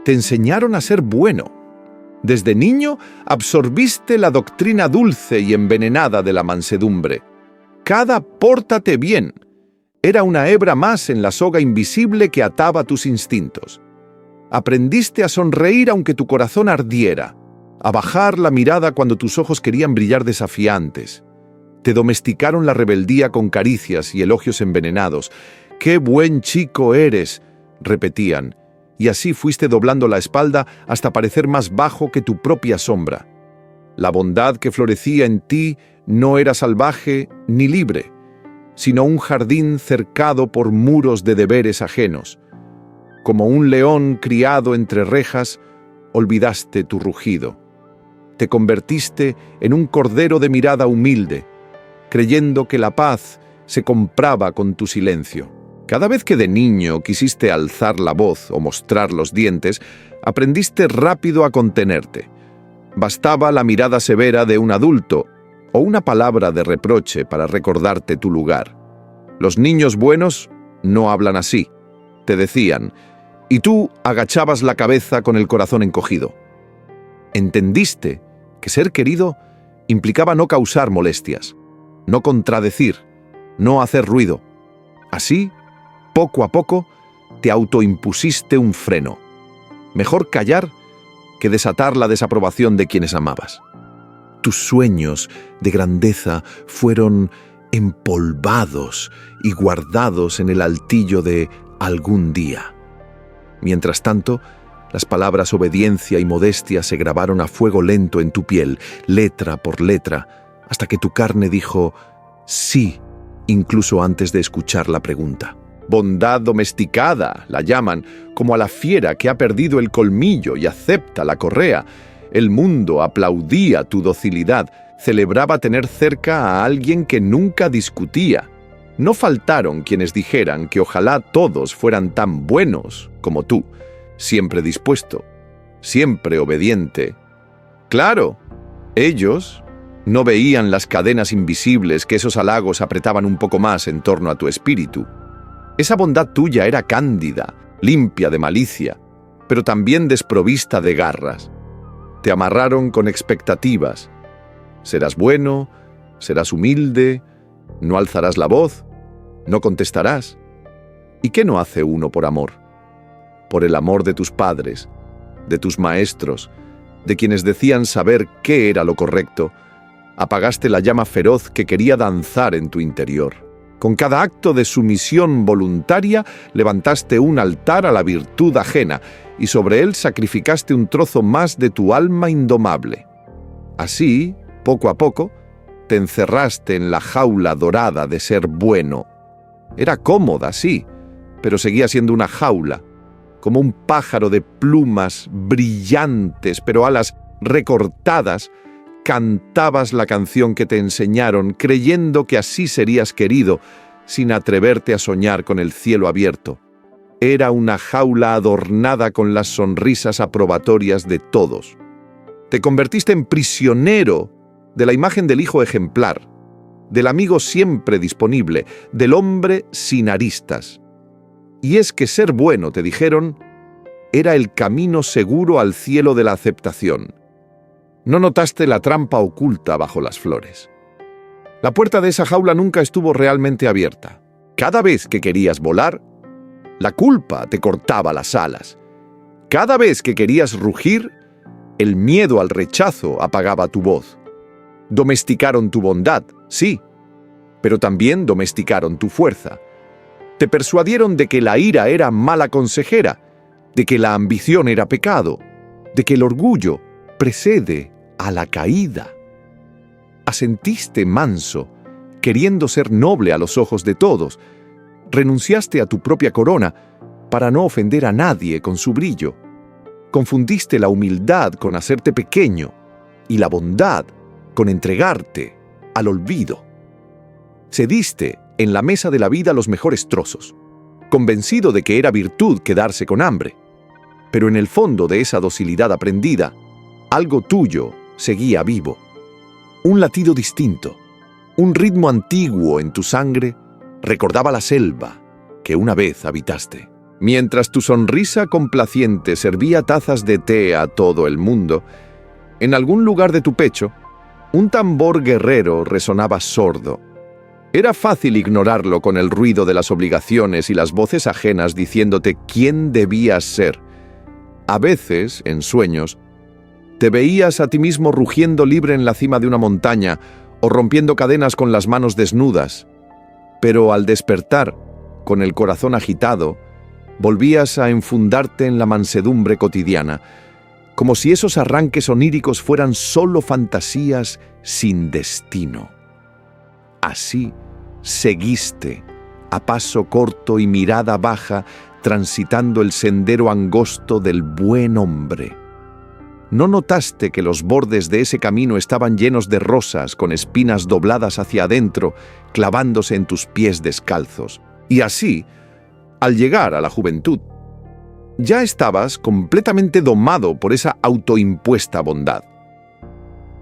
te enseñaron a ser bueno. Desde niño absorbiste la doctrina dulce y envenenada de la mansedumbre. Cada pórtate bien era una hebra más en la soga invisible que ataba tus instintos. Aprendiste a sonreír aunque tu corazón ardiera, a bajar la mirada cuando tus ojos querían brillar desafiantes. Te domesticaron la rebeldía con caricias y elogios envenenados. ¡Qué buen chico eres!, repetían, y así fuiste doblando la espalda hasta parecer más bajo que tu propia sombra. La bondad que florecía en ti no era salvaje ni libre, sino un jardín cercado por muros de deberes ajenos. Como un león criado entre rejas, olvidaste tu rugido. Te convertiste en un cordero de mirada humilde, creyendo que la paz se compraba con tu silencio. Cada vez que de niño quisiste alzar la voz o mostrar los dientes, aprendiste rápido a contenerte. Bastaba la mirada severa de un adulto o una palabra de reproche para recordarte tu lugar. Los niños buenos no hablan así, te decían, y tú agachabas la cabeza con el corazón encogido. Entendiste que ser querido implicaba no causar molestias, no contradecir, no hacer ruido. Así, poco a poco, te autoimpusiste un freno. Mejor callar que desatar la desaprobación de quienes amabas. Tus sueños de grandeza fueron empolvados y guardados en el altillo de algún día. Mientras tanto, las palabras obediencia y modestia se grabaron a fuego lento en tu piel, letra por letra, hasta que tu carne dijo sí, incluso antes de escuchar la pregunta. Bondad domesticada, la llaman, como a la fiera que ha perdido el colmillo y acepta la correa. El mundo aplaudía tu docilidad, celebraba tener cerca a alguien que nunca discutía. No faltaron quienes dijeran que ojalá todos fueran tan buenos como tú, siempre dispuesto, siempre obediente. Claro, ellos no veían las cadenas invisibles que esos halagos apretaban un poco más en torno a tu espíritu. Esa bondad tuya era cándida, limpia de malicia, pero también desprovista de garras. Te amarraron con expectativas. Serás bueno, serás humilde, no alzarás la voz, no contestarás. ¿Y qué no hace uno por amor? Por el amor de tus padres, de tus maestros, de quienes decían saber qué era lo correcto. Apagaste la llama feroz que quería danzar en tu interior. Con cada acto de sumisión voluntaria levantaste un altar a la virtud ajena y sobre él sacrificaste un trozo más de tu alma indomable. Así, poco a poco, te encerraste en la jaula dorada de ser bueno. Era cómoda, sí, pero seguía siendo una jaula, como un pájaro de plumas brillantes, pero alas recortadas. Cantabas la canción que te enseñaron, creyendo que así serías querido, sin atreverte a soñar con el cielo abierto. Era una jaula adornada con las sonrisas aprobatorias de todos. Te convertiste en prisionero de la imagen del hijo ejemplar, del amigo siempre disponible, del hombre sin aristas. Y es que ser bueno, te dijeron, era el camino seguro al cielo de la aceptación. No notaste la trampa oculta bajo las flores. La puerta de esa jaula nunca estuvo realmente abierta. Cada vez que querías volar, la culpa te cortaba las alas. Cada vez que querías rugir, el miedo al rechazo apagaba tu voz. Domesticaron tu bondad, sí, pero también domesticaron tu fuerza. Te persuadieron de que la ira era mala consejera, de que la ambición era pecado, de que el orgullo precede a la caída. Asentiste manso, queriendo ser noble a los ojos de todos. Renunciaste a tu propia corona para no ofender a nadie con su brillo. Confundiste la humildad con hacerte pequeño y la bondad con entregarte al olvido. Cediste en la mesa de la vida los mejores trozos, convencido de que era virtud quedarse con hambre. Pero en el fondo de esa docilidad aprendida, algo tuyo seguía vivo. Un latido distinto, un ritmo antiguo en tu sangre recordaba la selva que una vez habitaste. Mientras tu sonrisa complaciente servía tazas de té a todo el mundo, en algún lugar de tu pecho, un tambor guerrero resonaba sordo. Era fácil ignorarlo con el ruido de las obligaciones y las voces ajenas diciéndote quién debías ser. A veces, en sueños, te veías a ti mismo rugiendo libre en la cima de una montaña o rompiendo cadenas con las manos desnudas. Pero al despertar, con el corazón agitado, volvías a enfundarte en la mansedumbre cotidiana, como si esos arranques oníricos fueran solo fantasías sin destino. Así seguiste, a paso corto y mirada baja, transitando el sendero angosto del buen hombre. ¿No notaste que los bordes de ese camino estaban llenos de rosas con espinas dobladas hacia adentro, clavándose en tus pies descalzos? Y así, al llegar a la juventud, ya estabas completamente domado por esa autoimpuesta bondad.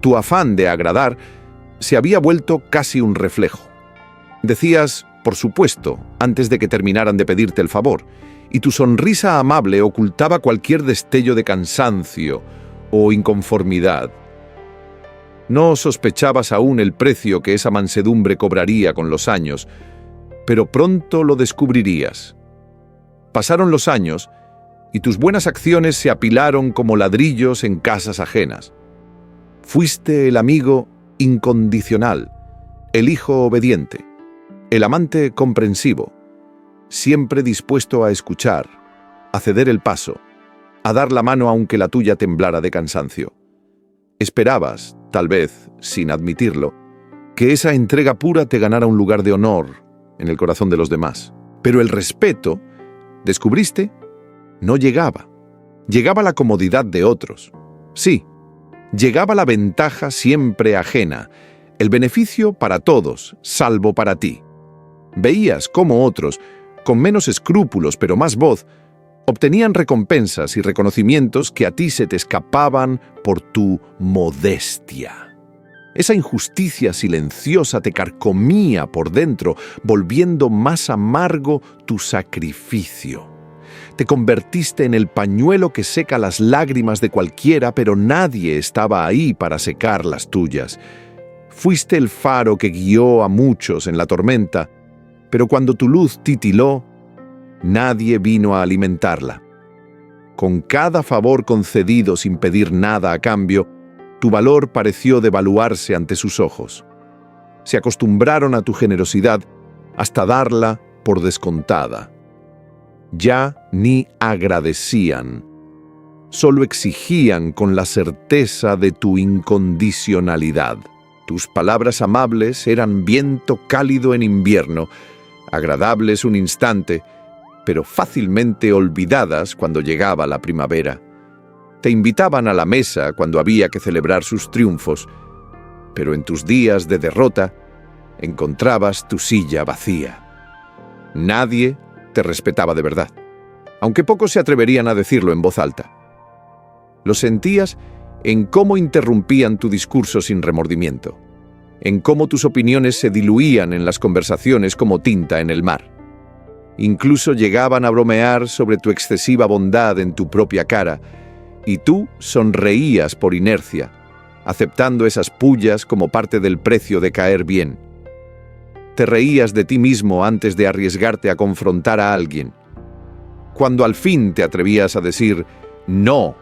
Tu afán de agradar se había vuelto casi un reflejo. Decías, por supuesto, antes de que terminaran de pedirte el favor, y tu sonrisa amable ocultaba cualquier destello de cansancio o inconformidad. No sospechabas aún el precio que esa mansedumbre cobraría con los años, pero pronto lo descubrirías. Pasaron los años y tus buenas acciones se apilaron como ladrillos en casas ajenas. Fuiste el amigo incondicional, el hijo obediente, el amante comprensivo, siempre dispuesto a escuchar, a ceder el paso, a dar la mano aunque la tuya temblara de cansancio. Esperabas, tal vez, sin admitirlo, que esa entrega pura te ganara un lugar de honor en el corazón de los demás. Pero el respeto, descubriste, no llegaba. Llegaba la comodidad de otros. Sí, llegaba la ventaja siempre ajena, el beneficio para todos, salvo para ti. Veías cómo otros, con menos escrúpulos pero más voz, obtenían recompensas y reconocimientos que a ti se te escapaban por tu modestia. Esa injusticia silenciosa te carcomía por dentro, volviendo más amargo tu sacrificio. Te convertiste en el pañuelo que seca las lágrimas de cualquiera, pero nadie estaba ahí para secar las tuyas. Fuiste el faro que guió a muchos en la tormenta, pero cuando tu luz titiló, nadie vino a alimentarla. Con cada favor concedido sin pedir nada a cambio, tu valor pareció devaluarse ante sus ojos. Se acostumbraron a tu generosidad hasta darla por descontada. Ya ni agradecían, solo exigían con la certeza de tu incondicionalidad. Tus palabras amables eran viento cálido en invierno, agradables un instante, pero fácilmente olvidadas cuando llegaba la primavera. Te invitaban a la mesa cuando había que celebrar sus triunfos, pero en tus días de derrota encontrabas tu silla vacía. Nadie te respetaba de verdad, aunque pocos se atreverían a decirlo en voz alta. Lo sentías en cómo interrumpían tu discurso sin remordimiento, en cómo tus opiniones se diluían en las conversaciones como tinta en el mar. Incluso llegaban a bromear sobre tu excesiva bondad en tu propia cara, y tú sonreías por inercia, aceptando esas pullas como parte del precio de caer bien. Te reías de ti mismo antes de arriesgarte a confrontar a alguien. Cuando al fin te atrevías a decir «no»,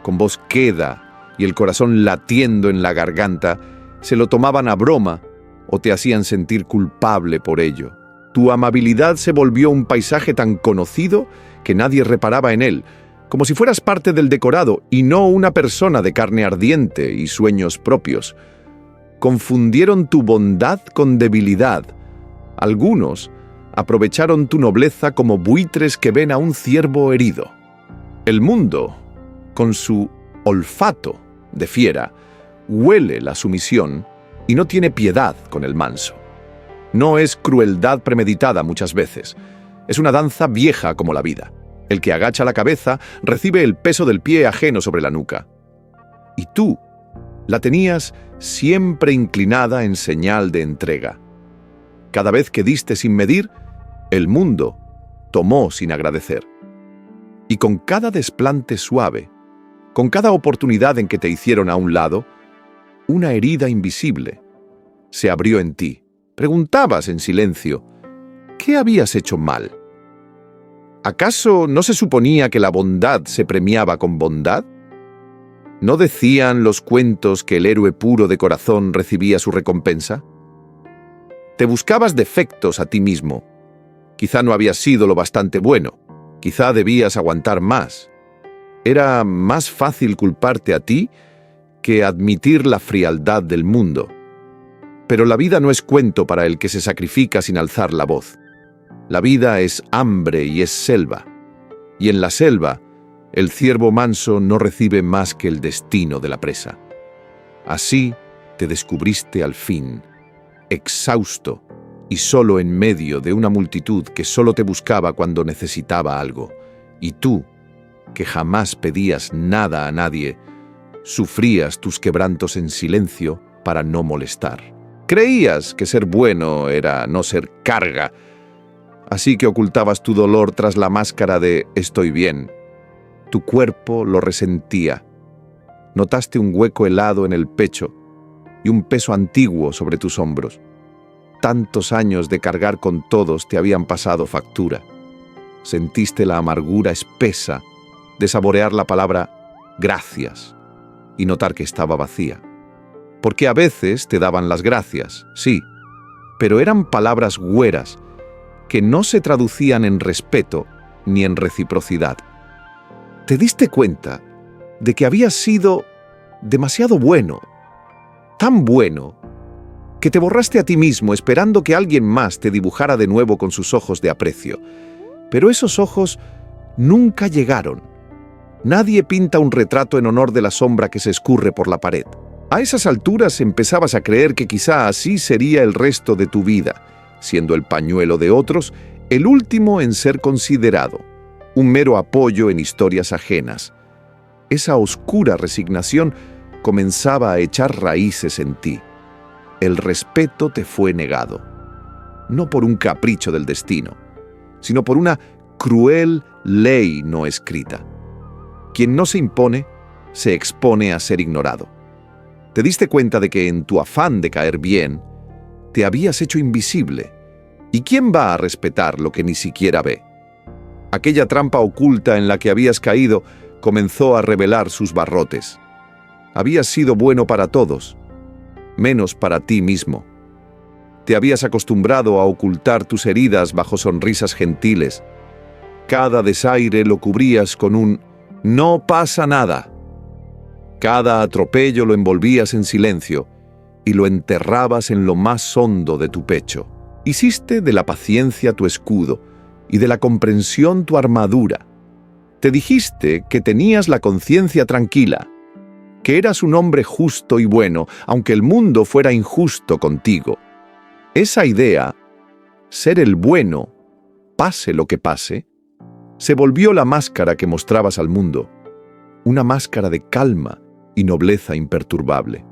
con voz queda y el corazón latiendo en la garganta, se lo tomaban a broma o te hacían sentir culpable por ello. Tu amabilidad se volvió un paisaje tan conocido que nadie reparaba en él, como si fueras parte del decorado y no una persona de carne ardiente y sueños propios. Confundieron tu bondad con debilidad. Algunos aprovecharon tu nobleza como buitres que ven a un ciervo herido. El mundo, con su olfato de fiera, huele la sumisión y no tiene piedad con el manso. No es crueldad premeditada muchas veces. Es una danza vieja como la vida. El que agacha la cabeza recibe el peso del pie ajeno sobre la nuca. Y tú la tenías siempre inclinada en señal de entrega. Cada vez que diste sin medir, el mundo tomó sin agradecer. Y con cada desplante suave, con cada oportunidad en que te hicieron a un lado, una herida invisible se abrió en ti. Preguntabas en silencio, ¿qué habías hecho mal? ¿Acaso no se suponía que la bondad se premiaba con bondad? ¿No decían los cuentos que el héroe puro de corazón recibía su recompensa? Te buscabas defectos a ti mismo. Quizá no habías sido lo bastante bueno. Quizá debías aguantar más. Era más fácil culparte a ti que admitir la frialdad del mundo. Pero la vida no es cuento para el que se sacrifica sin alzar la voz. La vida es hambre y es selva. Y en la selva, el ciervo manso no recibe más que el destino de la presa. Así te descubriste al fin, exhausto y solo en medio de una multitud que solo te buscaba cuando necesitaba algo. Y tú, que jamás pedías nada a nadie, sufrías tus quebrantos en silencio para no molestar. Creías que ser bueno era no ser carga, así que ocultabas tu dolor tras la máscara de «estoy bien». Tu cuerpo lo resentía. Notaste un hueco helado en el pecho y un peso antiguo sobre tus hombros. Tantos años de cargar con todos te habían pasado factura. Sentiste la amargura espesa de saborear la palabra «gracias» y notar que estaba vacía. Porque a veces te daban las gracias, sí, pero eran palabras hueras que no se traducían en respeto ni en reciprocidad. Te diste cuenta de que habías sido demasiado bueno, tan bueno, que te borraste a ti mismo esperando que alguien más te dibujara de nuevo con sus ojos de aprecio. Pero esos ojos nunca llegaron. Nadie pinta un retrato en honor de la sombra que se escurre por la pared. A esas alturas empezabas a creer que quizá así sería el resto de tu vida, siendo el pañuelo de otros el último en ser considerado, un mero apoyo en historias ajenas. Esa oscura resignación comenzaba a echar raíces en ti. El respeto te fue negado, no por un capricho del destino, sino por una cruel ley no escrita. Quien no se impone, se expone a ser ignorado. Te diste cuenta de que en tu afán de caer bien, te habías hecho invisible. ¿Y quién va a respetar lo que ni siquiera ve? Aquella trampa oculta en la que habías caído comenzó a revelar sus barrotes. Habías sido bueno para todos, menos para ti mismo. Te habías acostumbrado a ocultar tus heridas bajo sonrisas gentiles. Cada desaire lo cubrías con un «no pasa nada». Cada atropello lo envolvías en silencio y lo enterrabas en lo más hondo de tu pecho. Hiciste de la paciencia tu escudo y de la comprensión tu armadura. Te dijiste que tenías la conciencia tranquila, que eras un hombre justo y bueno, aunque el mundo fuera injusto contigo. Esa idea, ser el bueno, pase lo que pase, se volvió la máscara que mostrabas al mundo, una máscara de calma y nobleza imperturbable.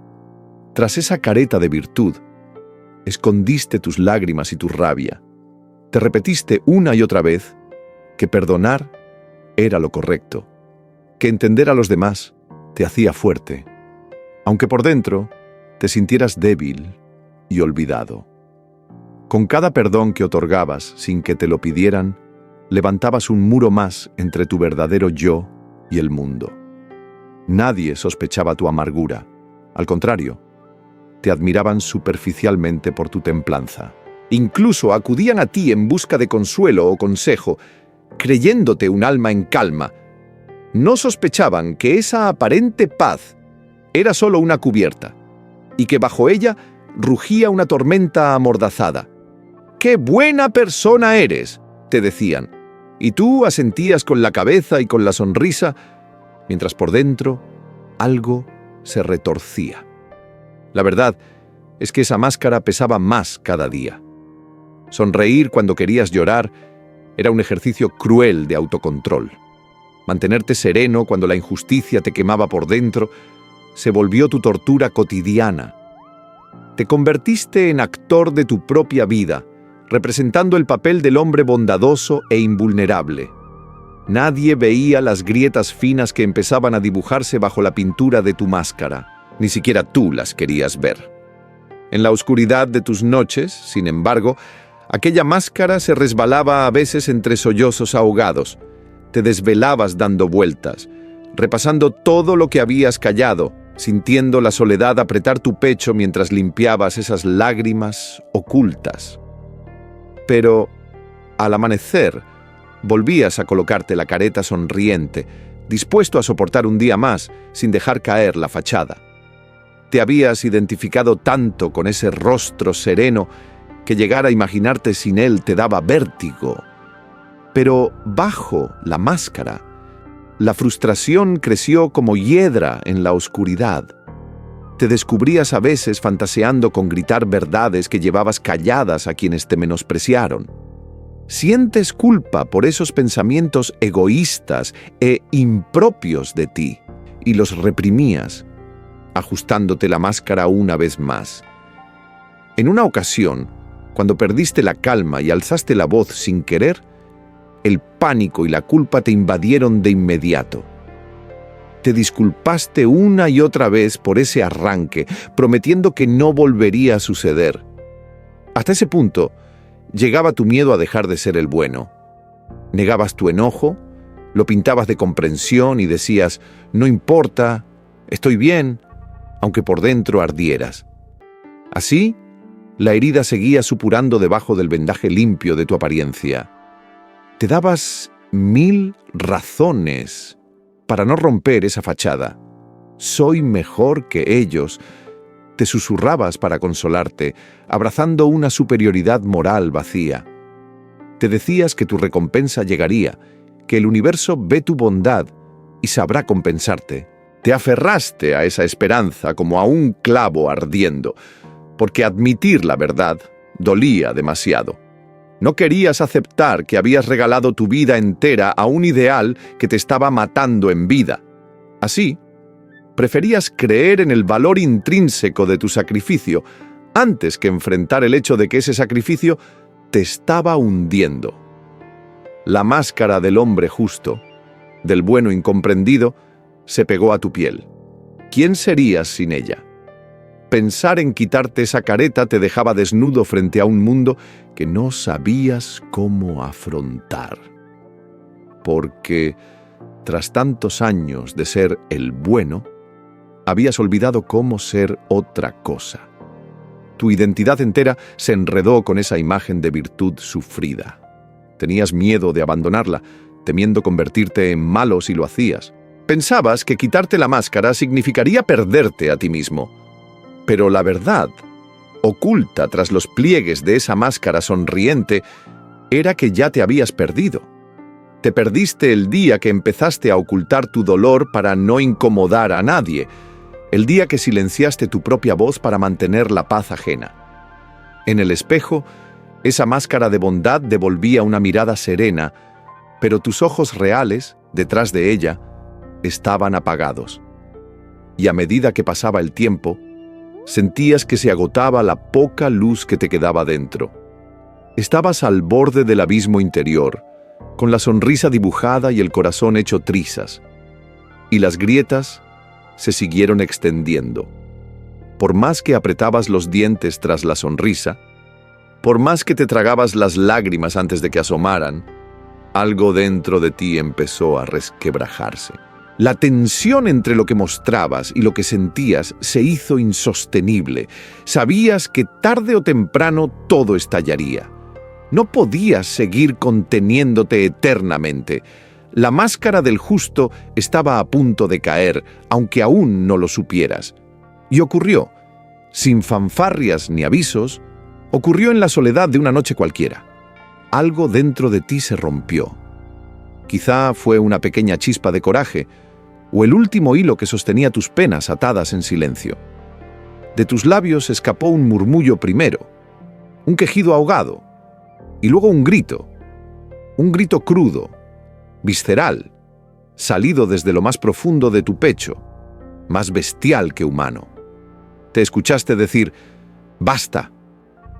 Tras esa careta de virtud, escondiste tus lágrimas y tu rabia. Te repetiste una y otra vez que perdonar era lo correcto, que entender a los demás te hacía fuerte, aunque por dentro te sintieras débil y olvidado. Con cada perdón que otorgabas sin que te lo pidieran, levantabas un muro más entre tu verdadero yo y el mundo. Nadie sospechaba tu amargura. Al contrario, te admiraban superficialmente por tu templanza. Incluso acudían a ti en busca de consuelo o consejo, creyéndote un alma en calma. No sospechaban que esa aparente paz era solo una cubierta y que bajo ella rugía una tormenta amordazada. «¡Qué buena persona eres!», te decían, y tú asentías con la cabeza y con la sonrisa, mientras por dentro algo se retorcía. La verdad es que esa máscara pesaba más cada día. Sonreír cuando querías llorar era un ejercicio cruel de autocontrol. Mantenerte sereno cuando la injusticia te quemaba por dentro se volvió tu tortura cotidiana. Te convertiste en actor de tu propia vida, representando el papel del hombre bondadoso e invulnerable. Nadie veía las grietas finas que empezaban a dibujarse bajo la pintura de tu máscara. Ni siquiera tú las querías ver. En la oscuridad de tus noches, sin embargo, aquella máscara se resbalaba a veces entre sollozos ahogados. Te desvelabas dando vueltas, repasando todo lo que habías callado, sintiendo la soledad apretar tu pecho mientras limpiabas esas lágrimas ocultas. Pero, al amanecer, volvías a colocarte la careta sonriente, dispuesto a soportar un día más sin dejar caer la fachada. Te habías identificado tanto con ese rostro sereno que llegar a imaginarte sin él te daba vértigo. Pero bajo la máscara, la frustración creció como hiedra en la oscuridad. Te descubrías a veces fantaseando con gritar verdades que llevabas calladas a quienes te menospreciaron. Sientes culpa por esos pensamientos egoístas e impropios de ti y los reprimías, ajustándote la máscara una vez más. En una ocasión, cuando perdiste la calma y alzaste la voz sin querer, el pánico y la culpa te invadieron de inmediato. Te disculpaste una y otra vez por ese arranque, prometiendo que no volvería a suceder. Hasta ese punto, llegaba tu miedo a dejar de ser el bueno. Negabas tu enojo, lo pintabas de comprensión y decías, no importa, estoy bien, aunque por dentro ardieras. Así, la herida seguía supurando debajo del vendaje limpio de tu apariencia. Te dabas 1000 razones para no romper esa fachada. Soy mejor que ellos, te susurrabas para consolarte, abrazando una superioridad moral vacía. Te decías que tu recompensa llegaría, que el universo ve tu bondad y sabrá compensarte. Te aferraste a esa esperanza como a un clavo ardiendo, porque admitir la verdad dolía demasiado. No querías aceptar que habías regalado tu vida entera a un ideal que te estaba matando en vida. Así, preferías creer en el valor intrínseco de tu sacrificio antes que enfrentar el hecho de que ese sacrificio te estaba hundiendo. La máscara del hombre justo, del bueno incomprendido, se pegó a tu piel. ¿Quién serías sin ella? Pensar en quitarte esa careta te dejaba desnudo frente a un mundo que no sabías cómo afrontar. Porque, tras tantos años de ser el bueno, habías olvidado cómo ser otra cosa. Tu identidad entera se enredó con esa imagen de virtud sufrida. Tenías miedo de abandonarla, temiendo convertirte en malo si lo hacías. Pensabas que quitarte la máscara significaría perderte a ti mismo. Pero la verdad, oculta tras los pliegues de esa máscara sonriente, era que ya te habías perdido. Te perdiste el día que empezaste a ocultar tu dolor para no incomodar a nadie, el día que silenciaste tu propia voz para mantener la paz ajena. En el espejo, esa máscara de bondad devolvía una mirada serena, pero tus ojos reales, detrás de ella, estaban apagados. Y a medida que pasaba el tiempo, sentías que se agotaba la poca luz que te quedaba dentro. Estabas al borde del abismo interior, con la sonrisa dibujada y el corazón hecho trizas. Y las grietas se siguieron extendiendo. Por más que apretabas los dientes tras la sonrisa, por más que te tragabas las lágrimas antes de que asomaran, algo dentro de ti empezó a resquebrajarse. La tensión entre lo que mostrabas y lo que sentías se hizo insostenible. Sabías que tarde o temprano todo estallaría. No podías seguir conteniéndote eternamente. La máscara del justo estaba a punto de caer, aunque aún no lo supieras. Y ocurrió, sin fanfarrias ni avisos, ocurrió en la soledad de una noche cualquiera. Algo dentro de ti se rompió. Quizá fue una pequeña chispa de coraje, o el último hilo que sostenía tus penas atadas en silencio. De tus labios escapó un murmullo primero, un quejido ahogado, y luego un grito crudo, visceral, salido desde lo más profundo de tu pecho, más bestial que humano. Te escuchaste decir, «Basta»,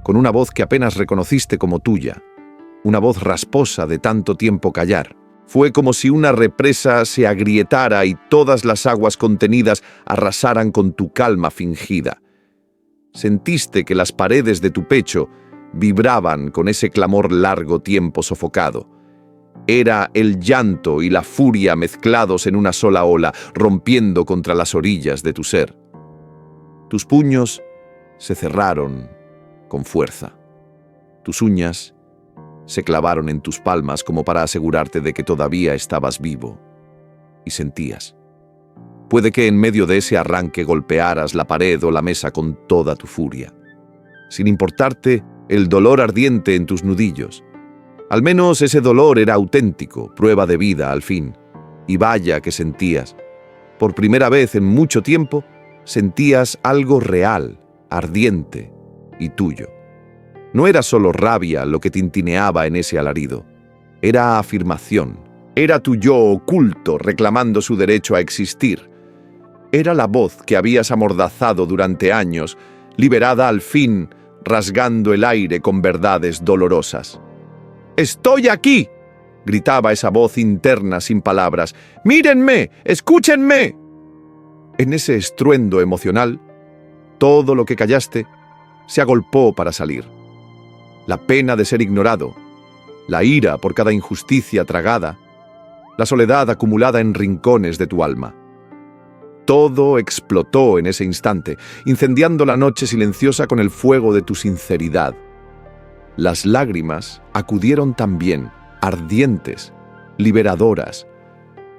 con una voz que apenas reconociste como tuya, una voz rasposa de tanto tiempo callar. Fue como si una represa se agrietara y todas las aguas contenidas arrasaran con tu calma fingida. Sentiste que las paredes de tu pecho vibraban con ese clamor largo tiempo sofocado. Era el llanto y la furia mezclados en una sola ola, rompiendo contra las orillas de tu ser. Tus puños se cerraron con fuerza. Tus uñas se clavaron en tus palmas como para asegurarte de que todavía estabas vivo y sentías. Puede que en medio de ese arranque golpearas la pared o la mesa con toda tu furia, sin importarte el dolor ardiente en tus nudillos. Al menos ese dolor era auténtico, prueba de vida al fin. Y vaya que sentías. Por primera vez en mucho tiempo, sentías algo real, ardiente y tuyo. No era solo rabia lo que tintineaba en ese alarido. Era afirmación. Era tu yo oculto reclamando su derecho a existir. Era la voz que habías amordazado durante años, liberada al fin, rasgando el aire con verdades dolorosas. «¡Estoy aquí!», gritaba esa voz interna sin palabras. «¡Mírenme! ¡Escúchenme!». En ese estruendo emocional, todo lo que callaste se agolpó para salir. La pena de ser ignorado, la ira por cada injusticia tragada, la soledad acumulada en rincones de tu alma. Todo explotó en ese instante, incendiando la noche silenciosa con el fuego de tu sinceridad. Las lágrimas acudieron también, ardientes, liberadoras.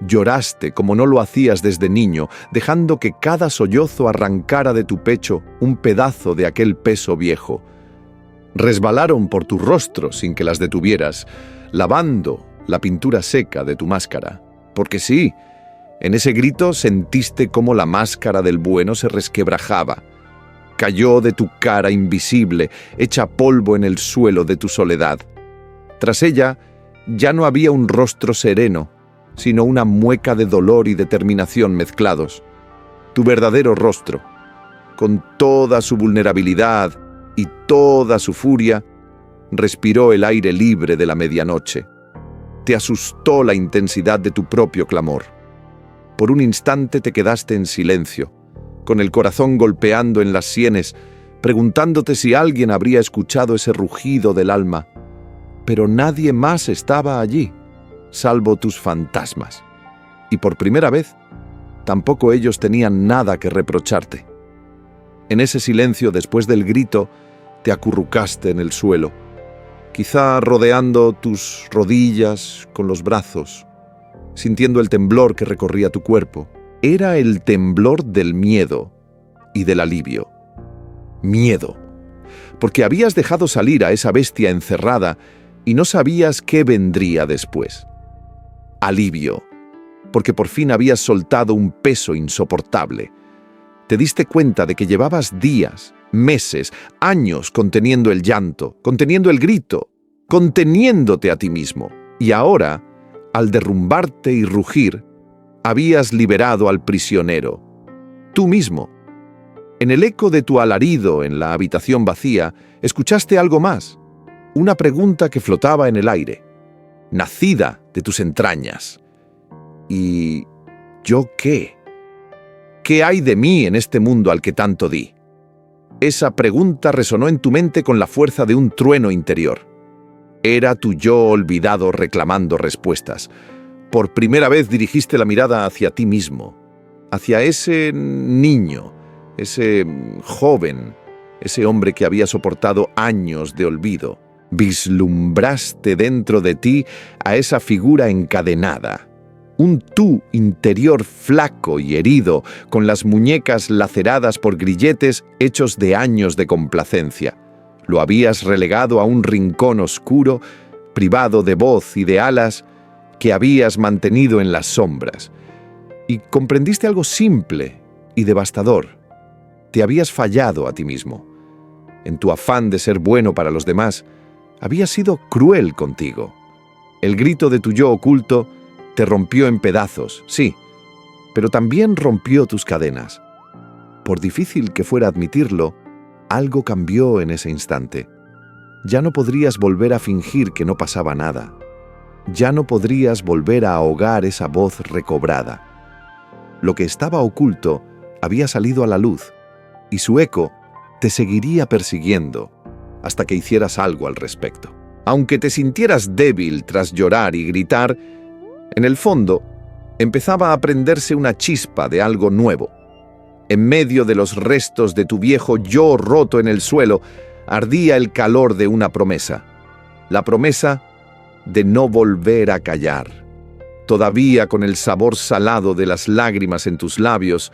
Lloraste como no lo hacías desde niño, dejando que cada sollozo arrancara de tu pecho un pedazo de aquel peso viejo. Resbalaron por tu rostro sin que las detuvieras, lavando la pintura seca de tu máscara. Porque sí, en ese grito sentiste cómo la máscara del bueno se resquebrajaba. Cayó de tu cara invisible, hecha polvo en el suelo de tu soledad. Tras ella, ya no había un rostro sereno, sino una mueca de dolor y determinación mezclados. Tu verdadero rostro, con toda su vulnerabilidad y toda su furia, respiró el aire libre de la medianoche. Te asustó la intensidad de tu propio clamor. Por un instante te quedaste en silencio, con el corazón golpeando en las sienes, preguntándote si alguien habría escuchado ese rugido del alma. Pero nadie más estaba allí, salvo tus fantasmas. Y por primera vez, tampoco ellos tenían nada que reprocharte. En ese silencio, después del grito, te acurrucaste en el suelo, quizá rodeando tus rodillas con los brazos, sintiendo el temblor que recorría tu cuerpo. Era el temblor del miedo y del alivio. Miedo, porque habías dejado salir a esa bestia encerrada y no sabías qué vendría después. Alivio, porque por fin habías soltado un peso insoportable. Te diste cuenta de que llevabas días, meses, años conteniendo el llanto, conteniendo el grito, conteniéndote a ti mismo. Y ahora, al derrumbarte y rugir, habías liberado al prisionero, tú mismo. En el eco de tu alarido en la habitación vacía, escuchaste algo más, una pregunta que flotaba en el aire, nacida de tus entrañas. ¿Y yo qué? ¿Qué hay de mí en este mundo al que tanto di? Esa pregunta resonó en tu mente con la fuerza de un trueno interior. Era tu yo olvidado reclamando respuestas. Por primera vez dirigiste la mirada hacia ti mismo, hacia ese niño, ese joven, ese hombre que había soportado años de olvido. Vislumbraste dentro de ti a esa figura encadenada, un tú interior flaco y herido, con las muñecas laceradas por grilletes hechos de años de complacencia. Lo habías relegado a un rincón oscuro, privado de voz y de alas, que habías mantenido en las sombras. Y comprendiste algo simple y devastador. Te habías fallado a ti mismo. En tu afán de ser bueno para los demás, habías sido cruel contigo. El grito de tu yo oculto te rompió en pedazos, sí, pero también rompió tus cadenas. Por difícil que fuera admitirlo, algo cambió en ese instante. Ya no podrías volver a fingir que no pasaba nada. ya no podrías volver a ahogar esa voz recobrada. Lo que estaba oculto había salido a la luz, y su eco te seguiría persiguiendo hasta que hicieras algo al respecto. Aunque te sintieras débil tras llorar y gritar, en el fondo empezaba a prenderse una chispa de algo nuevo. En medio de los restos de tu viejo yo roto en el suelo, ardía el calor de una promesa. La promesa de no volver a callar. Todavía con el sabor salado de las lágrimas en tus labios,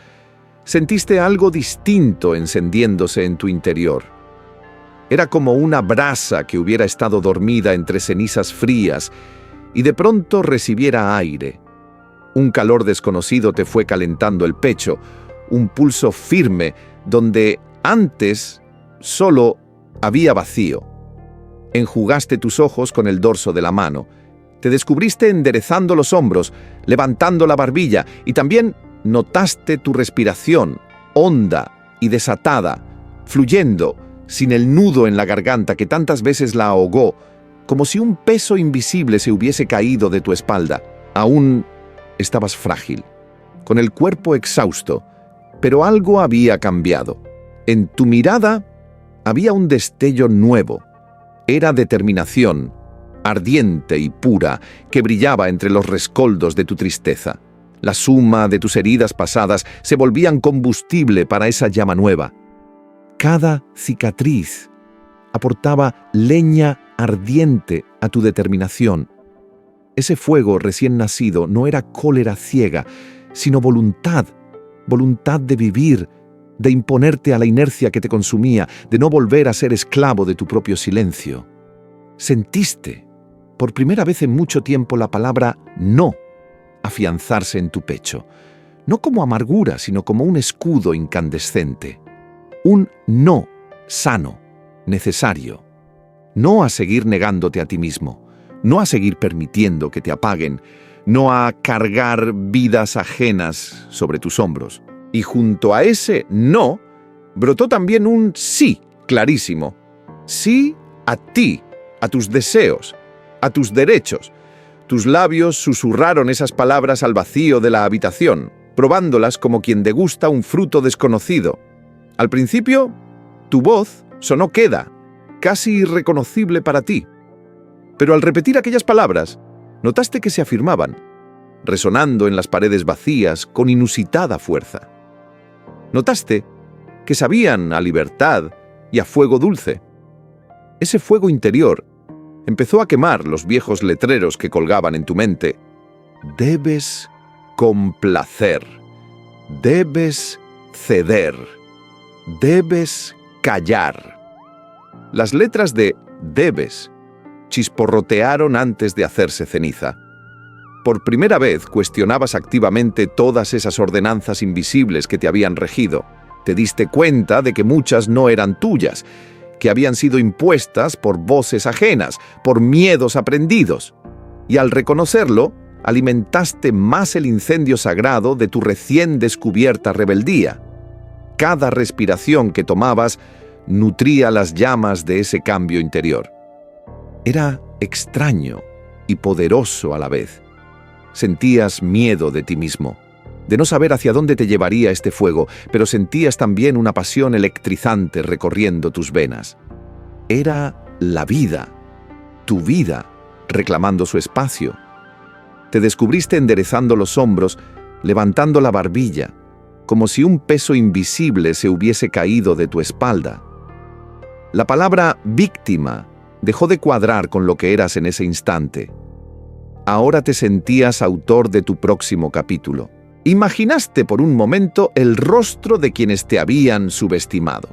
sentiste algo distinto encendiéndose en tu interior. Era como una brasa que hubiera estado dormida entre cenizas frías y de pronto recibiera aire. Un calor desconocido te fue calentando el pecho, un pulso firme donde antes solo había vacío. Enjugaste tus ojos con el dorso de la mano. Te descubriste enderezando los hombros, levantando la barbilla y también notaste tu respiración, honda y desatada, fluyendo, sin el nudo en la garganta que tantas veces la ahogó, como si un peso invisible se hubiese caído de tu espalda. Aún estabas frágil, con el cuerpo exhausto, pero algo había cambiado. En tu mirada había un destello nuevo. Era determinación, ardiente y pura, que brillaba entre los rescoldos de tu tristeza. La suma de tus heridas pasadas se volvían combustible para esa llama nueva. Cada cicatriz aportaba leña ardiente a tu determinación. Ese fuego recién nacido no era cólera ciega, sino voluntad de vivir, de imponerte a la inercia que te consumía, de no volver a ser esclavo de tu propio silencio. Sentiste, por primera vez en mucho tiempo, la palabra no afianzarse en tu pecho, no como amargura, sino como un escudo incandescente. Un no sano, necesario. No a seguir negándote a ti mismo, no a seguir permitiendo que te apaguen, no a cargar vidas ajenas sobre tus hombros. Y junto a ese no, brotó también un sí clarísimo. Sí a ti, a tus deseos, a tus derechos. Tus labios susurraron esas palabras al vacío de la habitación, probándolas como quien degusta un fruto desconocido. Al principio, tu voz sonó queda, casi irreconocible para ti. Pero al repetir aquellas palabras, notaste que se afirmaban, resonando en las paredes vacías con inusitada fuerza. Notaste que sabían a libertad y a fuego dulce. Ese fuego interior empezó a quemar los viejos letreros que colgaban en tu mente. Debes complacer, debes ceder, debes callar. Las letras de debes chisporrotearon antes de hacerse ceniza. Por primera vez cuestionabas activamente todas esas ordenanzas invisibles que te habían regido. Te diste cuenta de que muchas no eran tuyas, que habían sido impuestas por voces ajenas, por miedos aprendidos. Y al reconocerlo, alimentaste más el incendio sagrado de tu recién descubierta rebeldía. Cada respiración que tomabas nutría las llamas de ese cambio interior. Era extraño y poderoso a la vez. Sentías miedo de ti mismo, de no saber hacia dónde te llevaría este fuego, pero sentías también una pasión electrizante recorriendo tus venas. Era la vida, tu vida, reclamando su espacio. Te descubriste enderezando los hombros, levantando la barbilla, como si un peso invisible se hubiese caído de tu espalda. La palabra víctima dejó de cuadrar con lo que eras en ese instante. Ahora te sentías autor de tu próximo capítulo. Imaginaste por un momento el rostro de quienes te habían subestimado.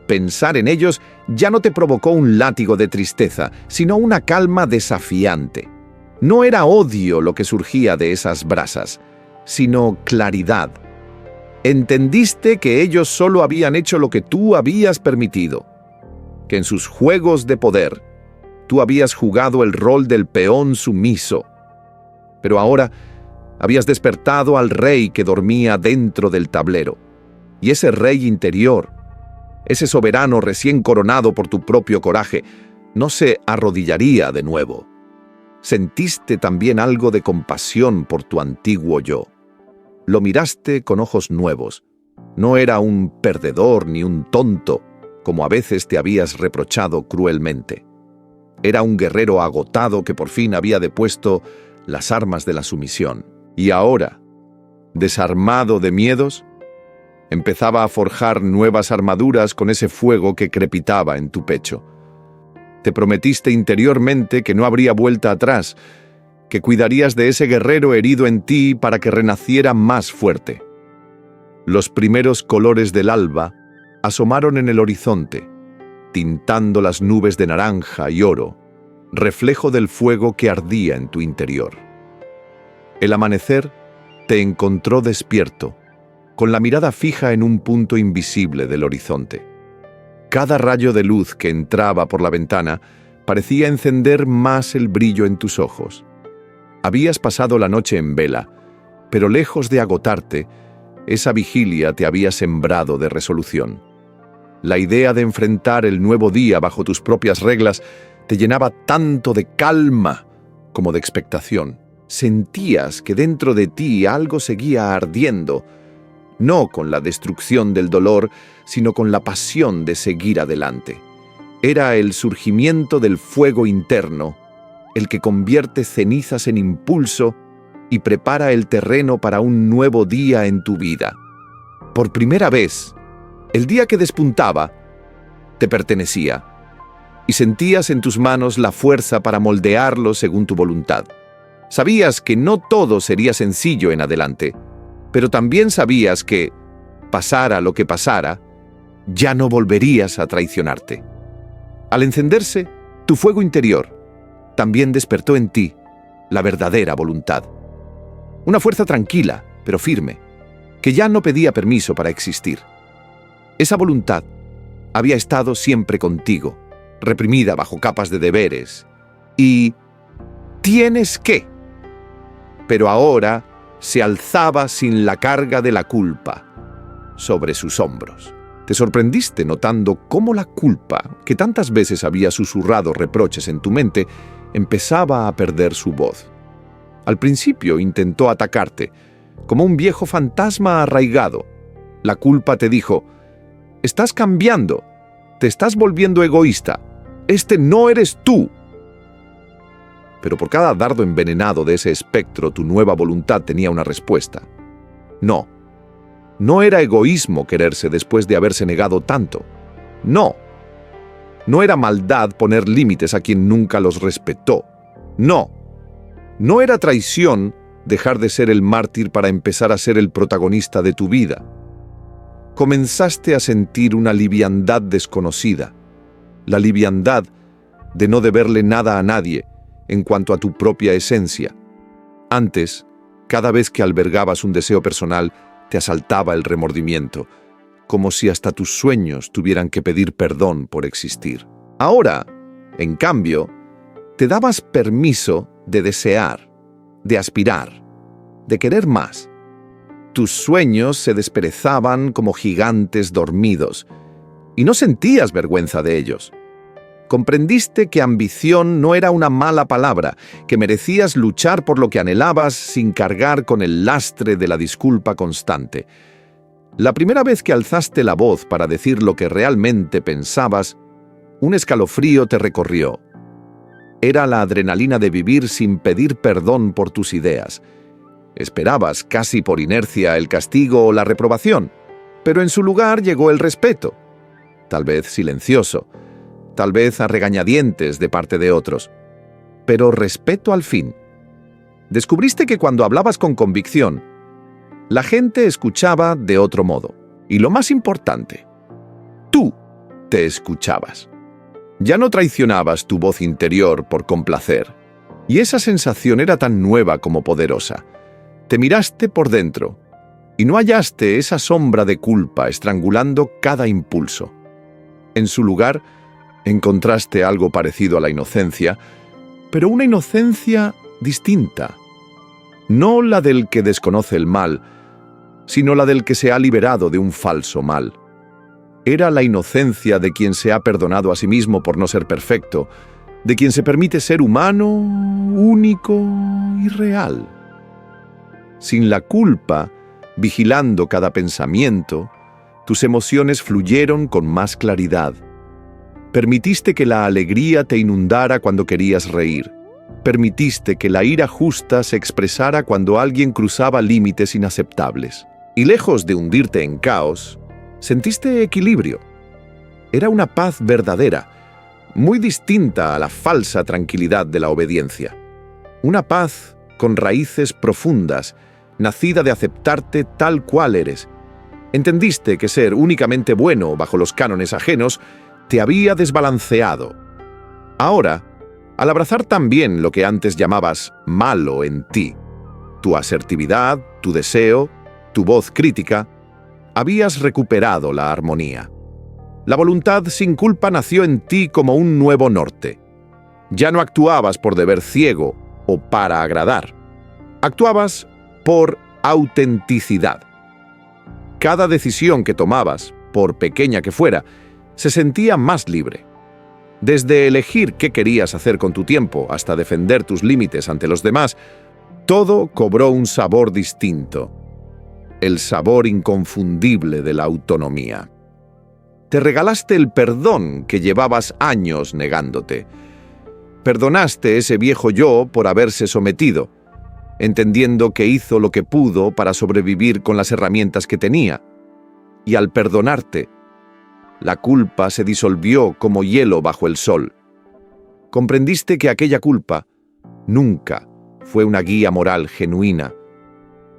Pensar en ellos ya no te provocó un látigo de tristeza, sino una calma desafiante. No era odio lo que surgía de esas brasas, sino claridad. Entendiste que ellos solo habían hecho lo que tú habías permitido, que en sus juegos de poder tú habías jugado el rol del peón sumiso. Pero ahora habías despertado al rey que dormía dentro del tablero. Y ese rey interior, ese soberano recién coronado por tu propio coraje, no se arrodillaría de nuevo. Sentiste también algo de compasión por tu antiguo yo. Lo miraste con ojos nuevos. No era un perdedor ni un tonto, como a veces te habías reprochado cruelmente. Era un guerrero agotado que por fin había depuesto las armas de la sumisión. Y ahora, desarmado de miedos, empezaba a forjar nuevas armaduras con ese fuego que crepitaba en tu pecho. Te prometiste interiormente que no habría vuelta atrás, que cuidarías de ese guerrero herido en ti para que renaciera más fuerte. Los primeros colores del alba asomaron en el horizonte, tintando las nubes de naranja y oro, reflejo del fuego que ardía en tu interior. El amanecer te encontró despierto, con la mirada fija en un punto invisible del horizonte. Cada rayo de luz que entraba por la ventana parecía encender más el brillo en tus ojos. Habías pasado la noche en vela, pero lejos de agotarte, esa vigilia te había sembrado de resolución. La idea de enfrentar el nuevo día bajo tus propias reglas te llenaba tanto de calma como de expectación. Sentías que dentro de ti algo seguía ardiendo, no con la destrucción del dolor, sino con la pasión de seguir adelante. Era el surgimiento del fuego interno, el que convierte cenizas en impulso y prepara el terreno para un nuevo día en tu vida. Por primera vez, el día que despuntaba te pertenecía, y sentías en tus manos la fuerza para moldearlo según tu voluntad. Sabías que no todo sería sencillo en adelante, pero también sabías que, pasara lo que pasara, ya no volverías a traicionarte. Al encenderse, tu fuego interior también despertó en ti la verdadera voluntad. Una fuerza tranquila, pero firme, que ya no pedía permiso para existir. Esa voluntad había estado siempre contigo, reprimida bajo capas de deberes, y «tienes que», pero ahora se alzaba sin la carga de la culpa sobre sus hombros. Te sorprendiste notando cómo la culpa, que tantas veces había susurrado reproches en tu mente, empezaba a perder su voz. Al principio intentó atacarte, como un viejo fantasma arraigado. La culpa te dijo: «Estás cambiando, te estás volviendo egoísta, este no eres tú». Pero por cada dardo envenenado de ese espectro, tu nueva voluntad tenía una respuesta. No era egoísmo quererse después de haberse negado tanto. No era maldad poner límites a quien nunca los respetó. No era traición dejar de ser el mártir para empezar a ser el protagonista de tu vida. Comenzaste a sentir una liviandad desconocida, la liviandad de no deberle nada a nadie en cuanto a tu propia esencia. Antes, cada vez que albergabas un deseo personal, te asaltaba el remordimiento, como si hasta tus sueños tuvieran que pedir perdón por existir. Ahora, en cambio, te dabas permiso de desear, de aspirar, de querer más. Tus sueños se desperezaban como gigantes dormidos, y no sentías vergüenza de ellos. Comprendiste que ambición no era una mala palabra, que merecías luchar por lo que anhelabas sin cargar con el lastre de la disculpa constante. La primera vez que alzaste la voz para decir lo que realmente pensabas, un escalofrío te recorrió. Era la adrenalina de vivir sin pedir perdón por tus ideas. Esperabas, casi por inercia, el castigo o la reprobación, pero en su lugar llegó el respeto, tal vez silencioso, tal vez a regañadientes de parte de otros, pero respeto al fin. Descubriste que cuando hablabas con convicción, la gente escuchaba de otro modo. Y lo más importante, tú te escuchabas. Ya no traicionabas tu voz interior por complacer. Y esa sensación era tan nueva como poderosa. Te miraste por dentro y no hallaste esa sombra de culpa estrangulando cada impulso. En su lugar, encontraste algo parecido a la inocencia, pero una inocencia distinta. No la del que desconoce el mal, sino la del que se ha liberado de un falso mal. Era la inocencia de quien se ha perdonado a sí mismo por no ser perfecto, de quien se permite ser humano, único y real. Sin la culpa, vigilando cada pensamiento, tus emociones fluyeron con más claridad. Permitiste que la alegría te inundara cuando querías reír. Permitiste que la ira justa se expresara cuando alguien cruzaba límites inaceptables. Y lejos de hundirte en caos, sentiste equilibrio. Era una paz verdadera, muy distinta a la falsa tranquilidad de la obediencia. Una paz con raíces profundas, nacida de aceptarte tal cual eres. Entendiste que ser únicamente bueno bajo los cánones ajenos te había desbalanceado. Ahora, al abrazar también lo que antes llamabas malo en ti, tu asertividad, tu deseo, tu voz crítica, habías recuperado la armonía. La voluntad sin culpa nació en ti como un nuevo norte. Ya no actuabas por deber ciego o para agradar. Actuabas por autenticidad. Cada decisión que tomabas, por pequeña que fuera, se sentía más libre. Desde elegir qué querías hacer con tu tiempo hasta defender tus límites ante los demás, todo cobró un sabor distinto. El sabor inconfundible de la autonomía. Te regalaste el perdón que llevabas años negándote. Perdonaste ese viejo yo por haberse sometido, entendiendo que hizo lo que pudo para sobrevivir con las herramientas que tenía. Y al perdonarte, la culpa se disolvió como hielo bajo el sol. Comprendiste que aquella culpa nunca fue una guía moral genuina,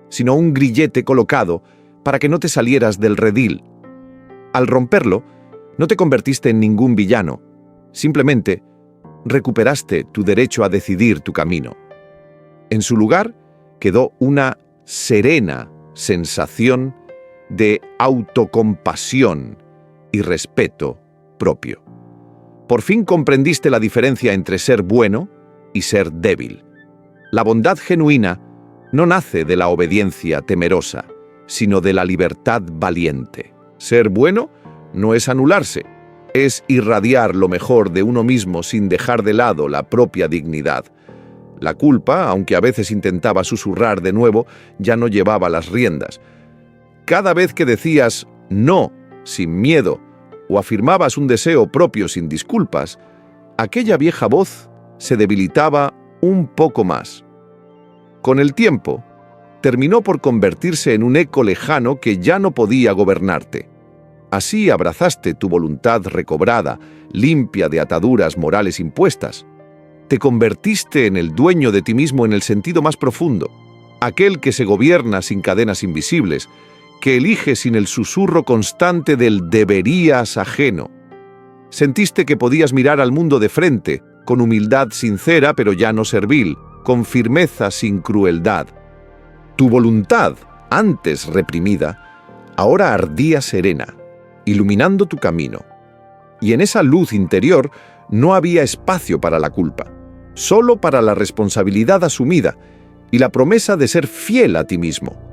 sino un grillete colocado para que no te salieras del redil. Al romperlo, no te convertiste en ningún villano, simplemente recuperaste tu derecho a decidir tu camino. En su lugar quedó una serena sensación de autocompasión y respeto propio. Por fin comprendiste la diferencia entre ser bueno y ser débil. La bondad genuina no nace de la obediencia temerosa, sino de la libertad valiente. Ser bueno no es anularse, es irradiar lo mejor de uno mismo sin dejar de lado la propia dignidad. La culpa, aunque a veces intentaba susurrar de nuevo, ya no llevaba las riendas. Cada vez que decías no sin miedo o afirmabas un deseo propio sin disculpas, aquella vieja voz se debilitaba un poco más. Con el tiempo, terminó por convertirse en un eco lejano que ya no podía gobernarte. Así abrazaste tu voluntad recobrada, limpia de ataduras morales impuestas. Te convertiste en el dueño de ti mismo en el sentido más profundo, aquel que se gobierna sin cadenas invisibles, que elige sin el susurro constante del deberías ajeno. Sentiste que podías mirar al mundo de frente, con humildad sincera pero ya no servil, con firmeza sin crueldad. Tu voluntad, antes reprimida, ahora ardía serena, iluminando tu camino. Y en esa luz interior no había espacio para la culpa, solo para la responsabilidad asumida y la promesa de ser fiel a ti mismo.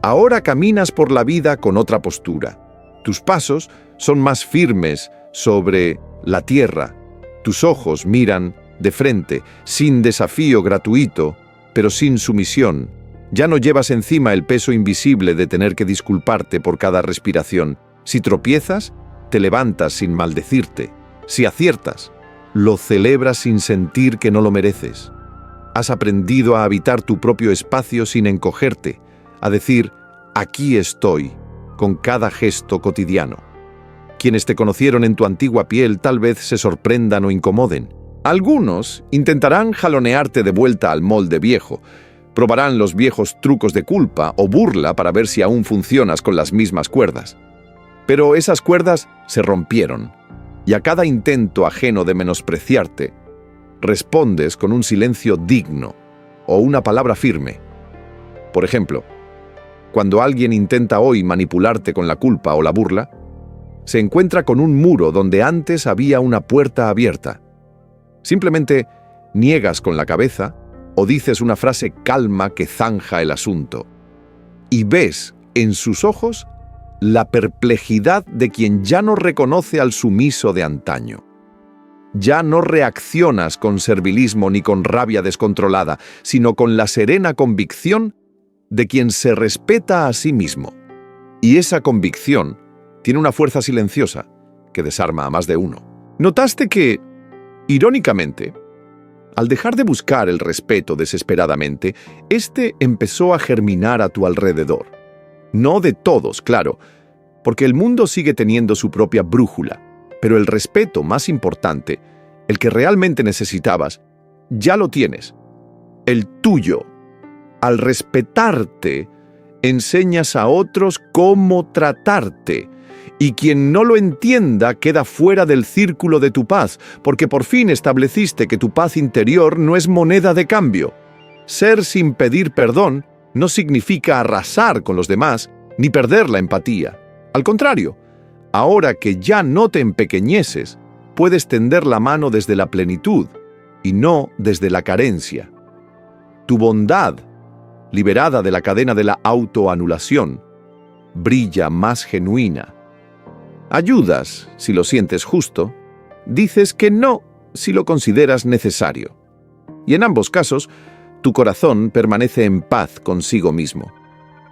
Ahora caminas por la vida con otra postura. Tus pasos son más firmes sobre la tierra. Tus ojos miran de frente, sin desafío gratuito, pero sin sumisión. Ya no llevas encima el peso invisible de tener que disculparte por cada respiración. Si tropiezas, te levantas sin maldecirte. Si aciertas, lo celebras sin sentir que no lo mereces. Has aprendido a habitar tu propio espacio sin encogerte, a decir, aquí estoy, con cada gesto cotidiano. Quienes te conocieron en tu antigua piel tal vez se sorprendan o incomoden. Algunos intentarán jalonearte de vuelta al molde viejo, probarán los viejos trucos de culpa o burla para ver si aún funcionas con las mismas cuerdas. Pero esas cuerdas se rompieron, y a cada intento ajeno de menospreciarte, respondes con un silencio digno o una palabra firme. Por ejemplo, cuando alguien intenta hoy manipularte con la culpa o la burla, se encuentra con un muro donde antes había una puerta abierta. Simplemente niegas con la cabeza o dices una frase calma que zanja el asunto. Y ves en sus ojos la perplejidad de quien ya no reconoce al sumiso de antaño. Ya no reaccionas con servilismo ni con rabia descontrolada, sino con la serena convicción de quien se respeta a sí mismo. Y esa convicción tiene una fuerza silenciosa que desarma a más de uno. ¿Notaste que, irónicamente, al dejar de buscar el respeto desesperadamente, éste empezó a germinar a tu alrededor? No de todos, claro, porque el mundo sigue teniendo su propia brújula, pero el respeto más importante, el que realmente necesitabas, ya lo tienes, el tuyo. Al respetarte, enseñas a otros cómo tratarte, y quien no lo entienda queda fuera del círculo de tu paz, porque por fin estableciste que tu paz interior no es moneda de cambio. Ser sin pedir perdón no significa arrasar con los demás, ni perder la empatía. Al contrario, ahora que ya no te empequeñeces, puedes tender la mano desde la plenitud y no desde la carencia. Tu bondad, liberada de la cadena de la autoanulación, brilla más genuina. Ayudas si lo sientes justo, dices que no si lo consideras necesario. Y en ambos casos, tu corazón permanece en paz consigo mismo,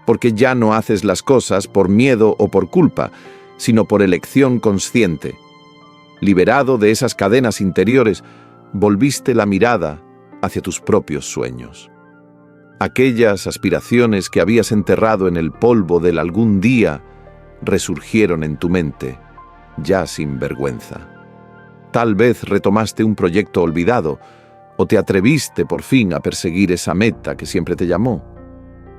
porque ya no haces las cosas por miedo o por culpa, sino por elección consciente. Liberado de esas cadenas interiores, volviste la mirada hacia tus propios sueños. Aquellas aspiraciones que habías enterrado en el polvo del algún día resurgieron en tu mente, ya sin vergüenza. Tal vez retomaste un proyecto olvidado, o te atreviste por fin a perseguir esa meta que siempre te llamó.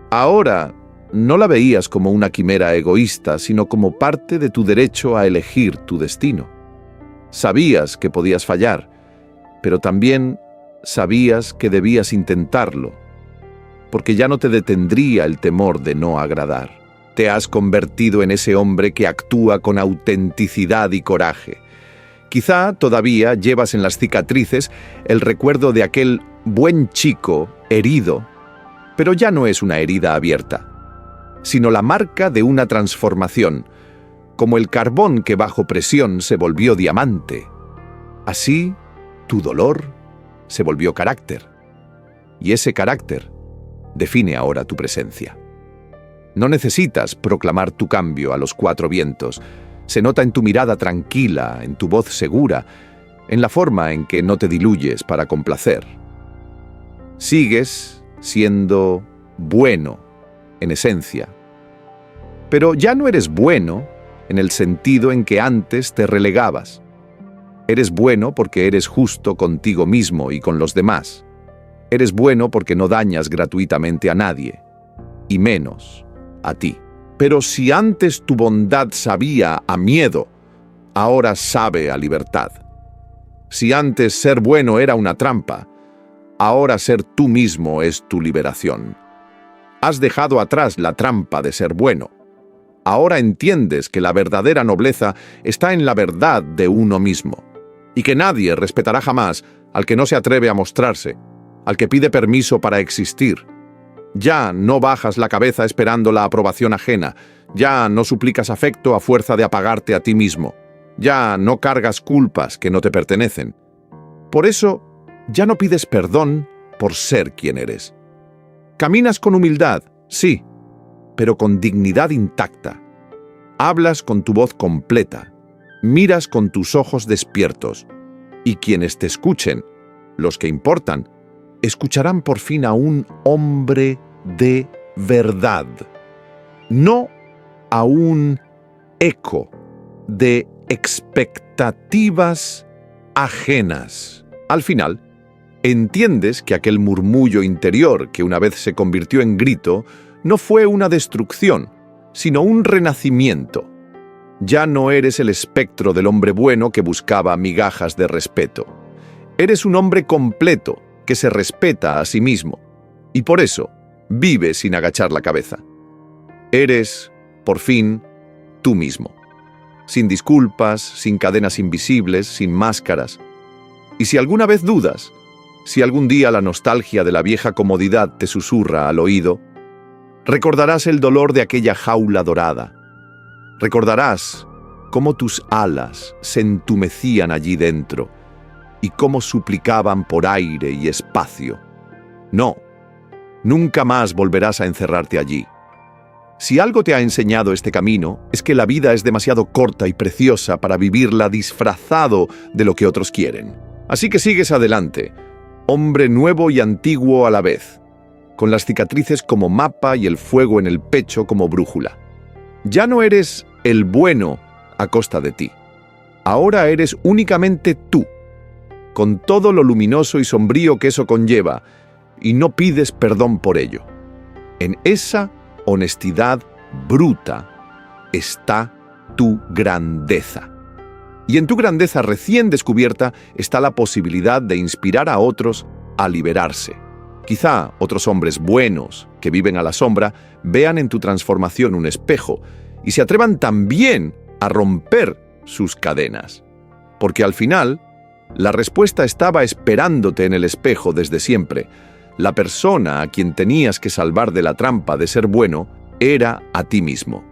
Ahora no la veías como una quimera egoísta, sino como parte de tu derecho a elegir tu destino. Sabías que podías fallar, pero también sabías que debías intentarlo, porque ya no te detendría el temor de no agradar. Te has convertido en ese hombre que actúa con autenticidad y coraje. Quizá todavía llevas en las cicatrices el recuerdo de aquel buen chico herido, pero ya no es una herida abierta, sino la marca de una transformación, como el carbón que bajo presión se volvió diamante. Así, tu dolor se volvió carácter, y ese carácter define ahora tu presencia. No necesitas proclamar tu cambio a los cuatro vientos. Se nota en tu mirada tranquila, en tu voz segura, en la forma en que no te diluyes para complacer. Sigues siendo bueno, en esencia. Pero ya no eres bueno en el sentido en que antes te relegabas. Eres bueno porque eres justo contigo mismo y con los demás. Eres bueno porque no dañas gratuitamente a nadie, y menos a ti. Pero si antes tu bondad sabía a miedo, ahora sabe a libertad. Si antes ser bueno era una trampa, ahora ser tú mismo es tu liberación. Has dejado atrás la trampa de ser bueno. Ahora entiendes que la verdadera nobleza está en la verdad de uno mismo, y que nadie respetará jamás al que no se atreve a mostrarse, al que pide permiso para existir. Ya no bajas la cabeza esperando la aprobación ajena, ya no suplicas afecto a fuerza de apagarte a ti mismo, ya no cargas culpas que no te pertenecen. Por eso, ya no pides perdón por ser quien eres. Caminas con humildad, sí, pero con dignidad intacta. Hablas con tu voz completa, miras con tus ojos despiertos, y quienes te escuchen, los que importan, escucharán por fin a un hombre de verdad, no a un eco de expectativas ajenas. Al final, entiendes que aquel murmullo interior que una vez se convirtió en grito no fue una destrucción, sino un renacimiento. Ya no eres el espectro del hombre bueno que buscaba migajas de respeto. Eres un hombre completo que se respeta a sí mismo, y por eso vive sin agachar la cabeza. Eres, por fin, tú mismo, sin disculpas, sin cadenas invisibles, sin máscaras. Y si alguna vez dudas, si algún día la nostalgia de la vieja comodidad te susurra al oído, recordarás el dolor de aquella jaula dorada. Recordarás cómo tus alas se entumecían allí dentro, y cómo suplicaban por aire y espacio. No, nunca más volverás a encerrarte allí. Si algo te ha enseñado este camino, es que la vida es demasiado corta y preciosa para vivirla disfrazado de lo que otros quieren. Así que sigues adelante, hombre nuevo y antiguo a la vez, con las cicatrices como mapa y el fuego en el pecho como brújula. Ya no eres el bueno a costa de ti. Ahora eres únicamente tú, con todo lo luminoso y sombrío que eso conlleva, y no pides perdón por ello. En esa honestidad bruta está tu grandeza. Y en tu grandeza recién descubierta está la posibilidad de inspirar a otros a liberarse. Quizá otros hombres buenos que viven a la sombra vean en tu transformación un espejo y se atrevan también a romper sus cadenas. Porque al final, la respuesta estaba esperándote en el espejo desde siempre. La persona a quien tenías que salvar de la trampa de ser bueno era a ti mismo.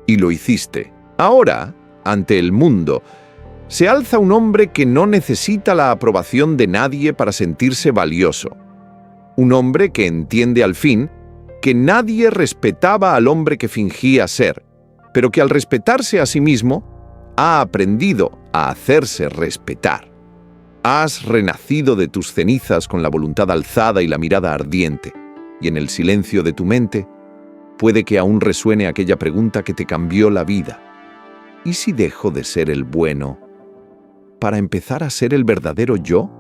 Y lo hiciste. Ahora, ante el mundo, se alza un hombre que no necesita la aprobación de nadie para sentirse valioso. Un hombre que entiende al fin que nadie respetaba al hombre que fingía ser, pero que al respetarse a sí mismo, ha aprendido a hacerse respetar. Has renacido de tus cenizas con la voluntad alzada y la mirada ardiente, y en el silencio de tu mente puede que aún resuene aquella pregunta que te cambió la vida. ¿Y si dejo de ser el bueno para empezar a ser el verdadero yo?